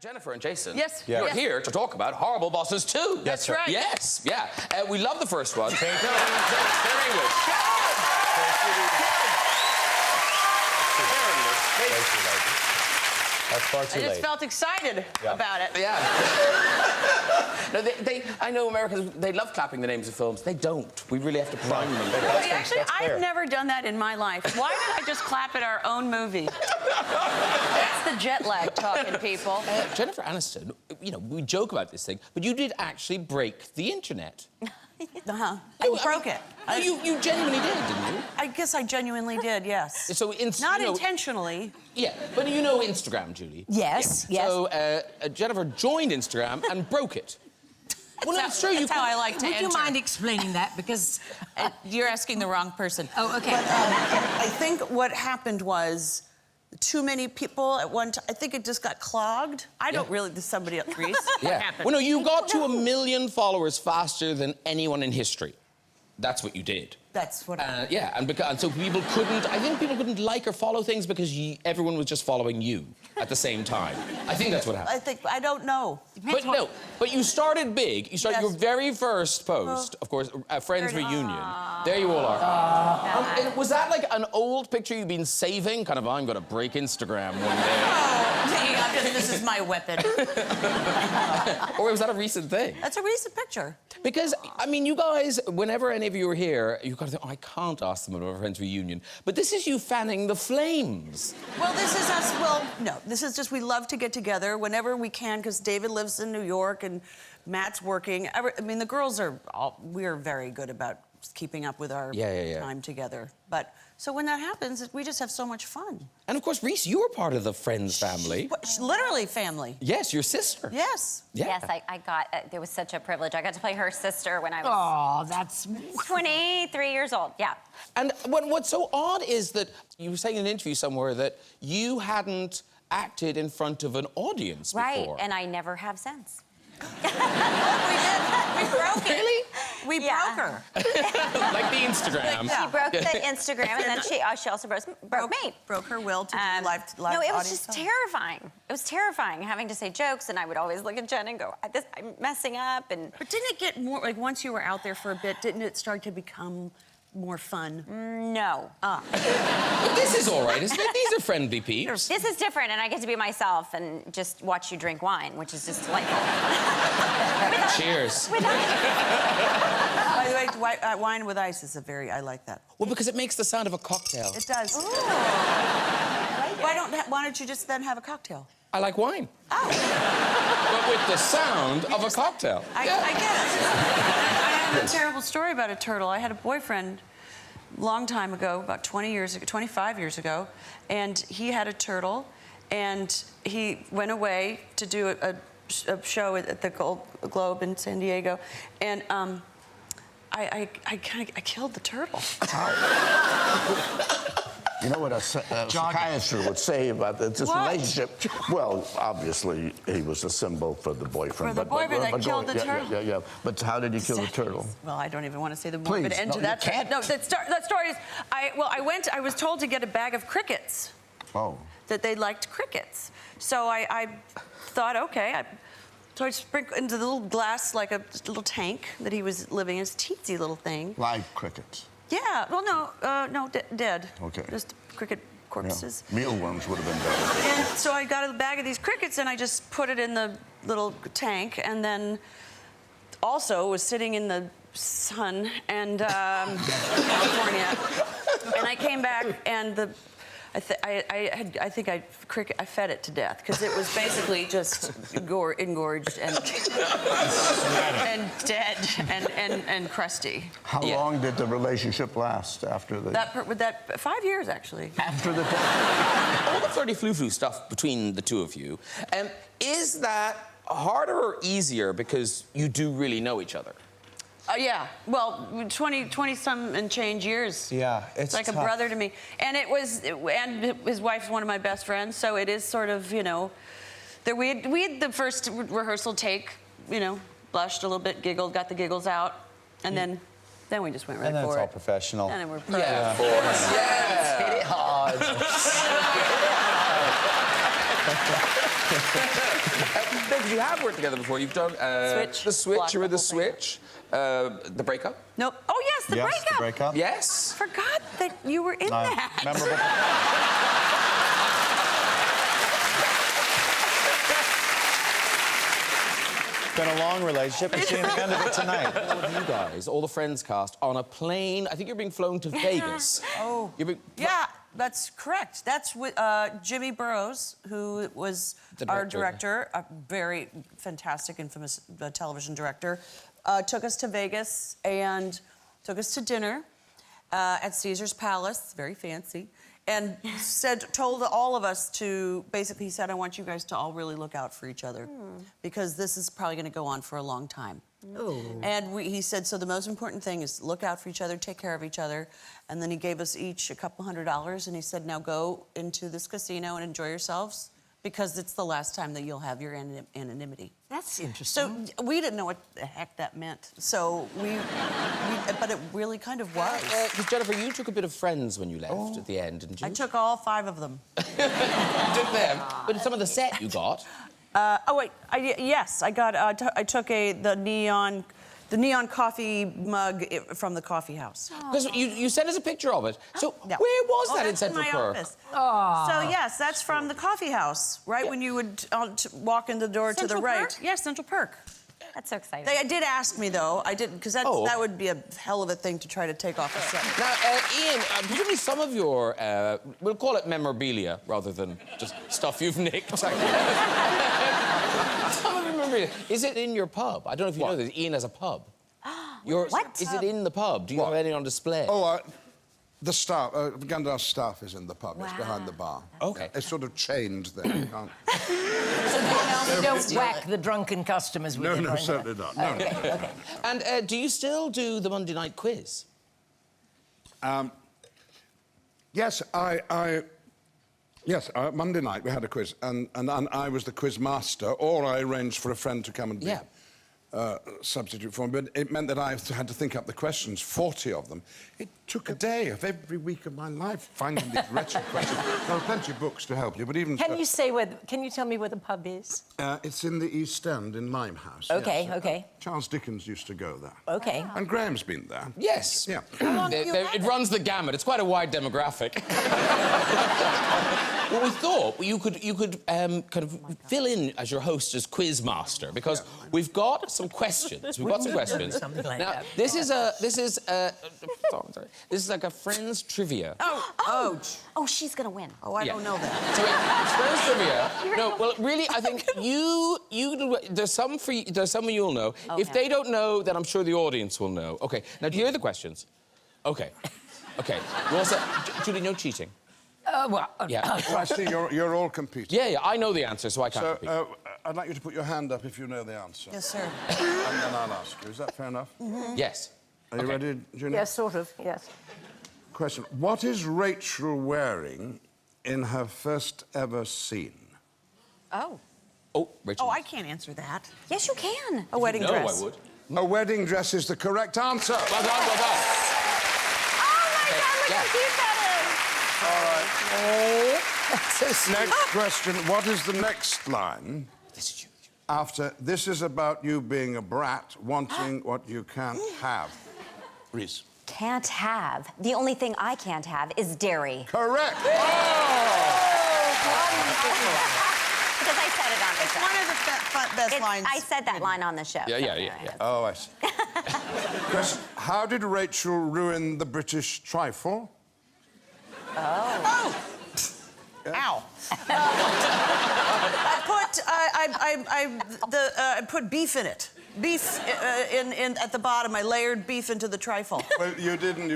Jennifer and Jason, yes, you're here to talk about Horrible Bosses 2. That's right. Yes, yeah. We love the first one. Thank you. That's far too late. I just felt excited about it. Yeah. No, I know Americans, they love clapping the names of films. They don't. We really have to prime them. Actually, I've never done that in my life. Why did I just clap at our own movie? That's the jet lag talking, people. Jennifer Aniston, you know, we joke about this thing, but you did actually break the internet. Uh-huh. I broke it. No, you genuinely did, didn't you? I guess I genuinely did, yes. So Not intentionally. Yeah, but you know Instagram, Julie. Yes, yes. So Jennifer joined Instagram and broke it. Well, no, it's true. That's how I like to enter. Would you mind explaining that? Because you're asking the wrong person. Oh, okay. But, I think what happened was too many people at one time. I think it just got clogged. I don't really. There's somebody else, Reese. Yeah. What happened? Well, no, you got to 1 million followers faster than anyone in history. That's what you did. That's what. Yeah, and so people couldn't. I think people couldn't like or follow things because everyone was just following you at the same time. I think that's what happened. I don't know. But no, but you started big. You started your very first post, of course, a Friends reunion. There you all are. And was that like an old picture you've been saving? Kind of, I'm going to break Instagram one day. Oh, this is my weapon. Or was that a recent thing? That's a recent picture. Because, I mean, you guys, whenever any of you are here, you kind of think, oh, I can't ask them about a Friends reunion. But this is you fanning the flames. Well, this is us. Well, no, this is just we love to get together whenever we can because David lives in New York and Matt's working. I mean, the girls we're very good about keeping up with our time together. But so when that happens, we just have so much fun. And of course, Reese, you were part of the Friends family. Literally family. Yes, your sister. Yes. Yeah. Yes, I got, there was such a privilege. I got to play her sister when I was... Oh, that's... 23 years old, yeah. And what's so odd is that you were saying in an interview somewhere that you hadn't acted in front of an audience before. Right, and I never have since. We did. We broke it. Really? We broke her. Like the Instagram. She broke the Instagram, and then she also broke me. Broke her will to do live No, it was just terrifying. It was terrifying having to say jokes, and I would always look at Jen and go, I'm messing up. And But didn't it get more, like, once you were out there for a bit, didn't it start to become more fun? No. But this is all right, isn't it? These are friendly peeps. This is different, and I get to be myself and just watch you drink wine, which is just delightful. Cheers. By the way, wine with ice is I like that. Well, because it makes the sound of a cocktail. It does. Why don't you just then have a cocktail? I like wine. Oh. But with the sound of a cocktail. I get it. I have a terrible story about a turtle. I had a boyfriend a long time ago, about 25 years ago, and he had a turtle, and he went away to do a show at the Gold Globe in San Diego, and I killed the turtle. You know what a psychiatrist would say about this relationship? Well, obviously, he was a symbol for the boyfriend. For the boyfriend that killed the turtle. Yeah. But how did he kill the turtle? Well, I don't even want to say the morbid end to that. You can't. No, that story is, I was told to get a bag of crickets. Oh. That they liked crickets. So I thought, okay, so I sprinkled into the little glass, like a little tank that he was living in, this teensy little thing. Live crickets. Yeah, well, no, dead. Okay. Just cricket corpses. Yeah. Mealworms would have been better. And so I got a bag of these crickets and I just put it in the little tank and then also was sitting in the sun and California. And I came back and I think I fed it to death because it was basically just engorged and dead and crusty. How long did the relationship last after the... That 5 years, actually. After the... All the flirty flu some between the two of you, is that harder or easier because you do really know each other? Yeah, well, 20-some and change years. Yeah, it's like tough. A brother to me. And and his wife's one of my best friends, so it is sort of, you know, we had the first rehearsal take, you know, blushed a little bit, giggled, got the giggles out, and then we just went right for it. And then it's all professional. And then we're pro. Yeah, of course. Yeah. Hit it hard. you have worked together before. You've done Switch. The Switch. Block You were the the whole thing. Switch. The Breakup. Nope. Oh, yes, the Yes, breakup. the breakup. Yes. Forgot that you were in that. Memorable. It's been a long relationship. We're seeing the end of it tonight. All of you guys, all the Friends cast, on a plane. I think you're being flown to Vegas. Oh. You're being... Yeah, that's correct. That's with Jimmy Burrows, who was The our director. director, a very fantastic, infamous television director, took us to Vegas and took us to dinner at Caesar's Palace, very fancy, and told all of us to, basically, he said, I want you guys to all really look out for each other because this is probably going to go on for a long time. And he said, so the most important thing is look out for each other, take care of each other. And then he gave us each a couple $100, and he said, now go into this casino and enjoy yourselves because it's the last time that you'll have your anonymity. That's interesting. So we didn't know what the heck that meant. So but it really kind of was. Because Jennifer, you took a bit of Friends when you left at the end, didn't you? I took all 5 of them. You took them. But some of the set you got. Oh wait, yes, I got. I took the neon coffee mug from the coffee house. Because you sent us a picture of it. So Yeah. where was that in That's Central my Perk? office. So yes, that's from the coffee house, right? When you would walk in the door to the Central right. Perk? Yes, Central Perk. That's so exciting. They did ask me though. I didn't because Oh. that would be a hell of a thing to try to take off a set. Now, Ian, presumably some of your, we'll call it memorabilia rather than just stuff you've nicked. Some of your memorabilia. Is it in your pub? I don't know if you know this. Ian has a pub. What? Is it in the pub? Do you have any on display? Oh, the staff, Gandalf's staff is in the pub. It's behind the bar. Okay. It's sort of chained there. You can't... You don't whack the drunken customers with No, it. no, right? certainly not. No, no. Okay. And do you still do the Monday night quiz? Yes, Monday night we had a quiz, and I was the quiz master, or I arranged for a friend to come and be substitute for me. But it meant that I had to think up the questions, 40 of them. It took a day of every week of my life finding these wretched questions. There are plenty of books to help you, but even Can you tell me where the pub is? it's in the East End in Limehouse. Okay, yes. okay. Charles Dickens used to go there. Okay. And Graham's been there. Yes. Yeah. It runs the gamut. It's quite a wide demographic. Well, we thought you could kind of fill in as your host as quiz master because we've got some questions. We've got some questions. Something like now, that. this is sorry. This is like a Friends trivia. Oh, she's gonna win. Oh, I don't know that. So it's Friends trivia. No, well, really, I think there's some for you, there's some you'll know. Okay. If they don't know, then I'm sure the audience will know. Okay. Now, do you hear the questions? Okay. Okay. We're all set. Julie, no cheating. Yeah. I see you're all competing. Yeah, I know the answer, so I can't So compete. I'd like you to put your hand up if you know the answer. Yes, sir. And then I'll ask you. Is that fair enough? Yes. Are you ready, Junior? Yes, sort of, yes. Question. What is Rachel wearing in her first ever scene? Oh. Oh, Rachel. Oh, I can't answer that. Yes, you can. A wedding No, dress. I would. A wedding dress is the correct answer. Well done, well done. Oh my God! Look Yeah. how cute that Next question. What is the next line This is you. after this is about you being a brat, wanting what you can't have? Reese. is. Can't have. The only thing I can't have is dairy. Correct. Because I said it on the It's show. one of the best lines. I said that line on the show. Yeah. Oh, I see. Question. How did Rachel ruin the British trifle? Oh! Ow. I put beef in it. Beef at the bottom. I layered beef into the trifle. Well, you didn't.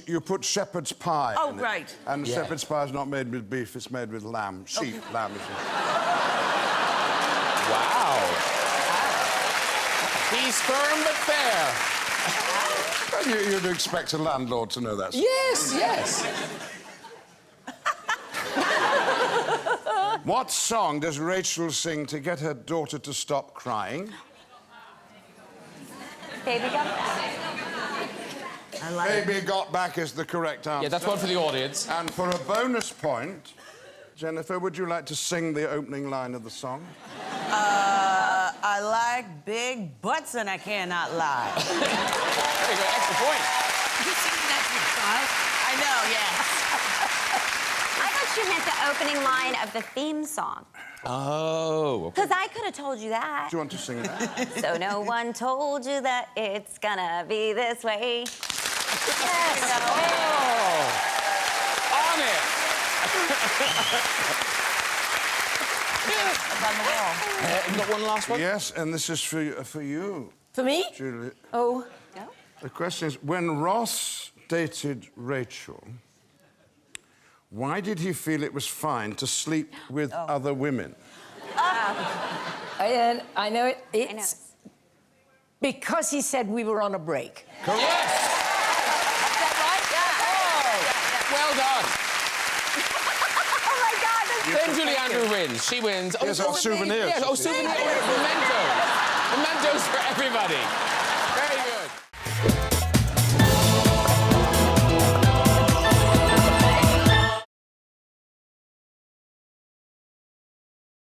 You put shepherd's pie. Oh, in it. right. And shepherd's pie is not made with beef, it's made with lamb. Sheep, lamb. Wow. He's firm but fair. Well, you'd expect a landlord to know that. Yes. What song does Rachel sing to get her daughter to stop crying? Baby got back. Baby Got Back is the correct answer. Yeah, that's one for the audience. And for a bonus point, Jennifer, would you like to sing the opening line of the song? big butts, and I cannot lie. Very good. Extra point. I know, yes. I thought you meant the opening line of the theme song. Oh. Okay. Because I could have told you that. Do you want to sing that? So no one told you that it's gonna be this way. Yes. Oh. On it. You got one last one? Yes, and this is for you, For me? Julie. Oh. The question is, when Ross dated Rachel, why did he feel it was fine to sleep with other women? And I know it. I know. It's because he said we were on a break. Yes. Well done. Oh my God, that's Then Julie Andrew wins. She wins. Here's our souvenirs. Yes, oh, souvenirs. Mementos. Mementos for everybody. Very good.